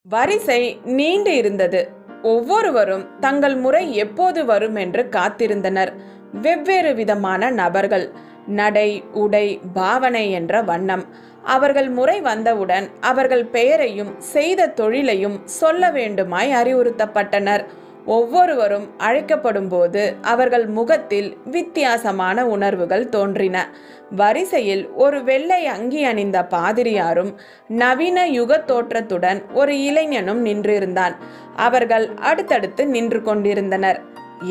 வரிசை நீண்டு இருந்தது. ஒவ்வொருவரும் தங்கள் முறை எப்போது வரும் என்று காத்திருந்தனர். வெவ்வேறு விதமான நபர்கள், நடை, உடை, பாவனை என்ற வண்ணம். அவர்கள் முறை வந்தவுடன் அவர்கள் பெயரையும் செய்த தொழிலையும் சொல்ல வேண்டுமாய் அறிவுறுத்தப்பட்டனர். ஒவ்வொருவரும் அழைக்கப்படும் போது அவர்கள் முகத்தில் வித்தியாசமான உணர்வுகள் தோன்றின. வரிசையில் ஒரு வெள்ளை அங்கி அணிந்த பாதிரியாரும் நவீன யுக தோற்றத்துடன் ஒரு இளைஞனும் நின்றிருந்தான். அவர்கள் அடுத்தடுத்து நின்று கொண்டிருந்தனர்.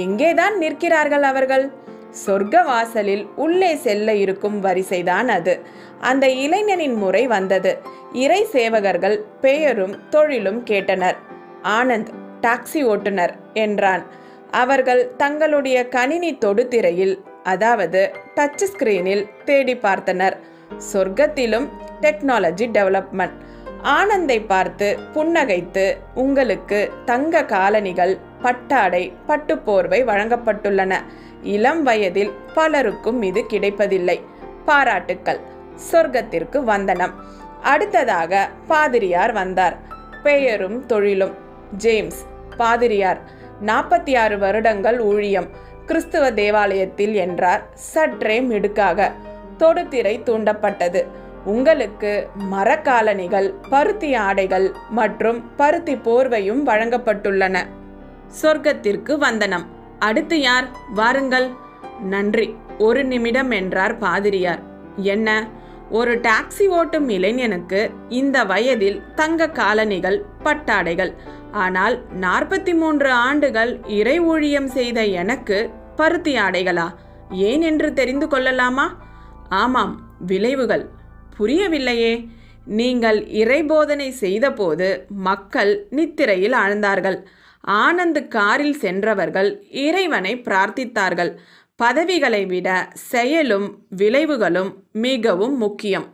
எங்கேதான் நிற்கிறார்கள் அவர்கள்? சொர்க்க வாசலில் உள்ளே செல்ல இருக்கும் வரிசைதான் அது. அந்த இளைஞனின் முறை வந்தது. இறை சேவகர்கள் பெயரும் தொழிலும் கேட்டனர். ஆனந்த், டாக்ஸி ஓட்டுநர் என்றான். அவர்கள் தங்களுடைய கணினி தொடுதிரையில், அதாவது டச் ஸ்கிரீனில் தேடி பார்த்தனர். சொர்க்கத்திலும் டெக்னாலஜி டெவலப்மெண்ட். ஆனந்தை பார்த்து புன்னகைத்து, உங்களுக்கு தங்க காலணிகள், பட்டாடை, பட்டுப்போர்வை வழங்கப்பட்டுள்ளன. இளம் வயதில் பலருக்கும் இது கிடைப்பதில்லை. பாராட்டுக்கள். சொர்க்கத்திற்கு வந்தனம். அடுத்ததாக பாதிரியார் வந்தார். பெயரும் தொழிலும் ஜேம்ஸ், பாதிரியார், 46 வருடங்கள் ஊழியம், கிறிஸ்துவ தேவாலயத்தில் என்றார் சற்றே மிடுக்காக. தொடுதிரை தூண்டப்பட்டது. உங்களுக்கு மரக்காலணிகள், பருத்தி ஆடைகள் மற்றும் பருத்தி போர்வையும் வழங்கப்பட்டுள்ளன. சொர்க்கத்திற்கு வந்தனம். அடுத்து யார்? வாருங்கள். நன்றி, ஒரு நிமிடம் என்றார் பாதிரியார். என்ன? ஒரு டாக்ஸி ஓட்டும் இளைஞனுக்கு இந்த வயதில் தங்க காலணிகள், பட்டாடைகள். ஆனால் 43 ஆண்டுகள் இறை ஊழியம் செய்த எனக்கு பருத்தி ஆடைகளா? ஏன் என்று தெரிந்து கொள்ளலாமா? ஆமாம், விளைவுகள். புரியவில்லையே. நீங்கள் இறைபோதனை செய்தபோது மக்கள் நித்திரையில் ஆழ்ந்தார்கள். ஆனந்த் காரில் சென்றவர்கள் இறைவனை பிரார்த்தித்தார்கள். பதவிகளை விட செயலும் விளைவுகளும் மிகவும் முக்கியம்.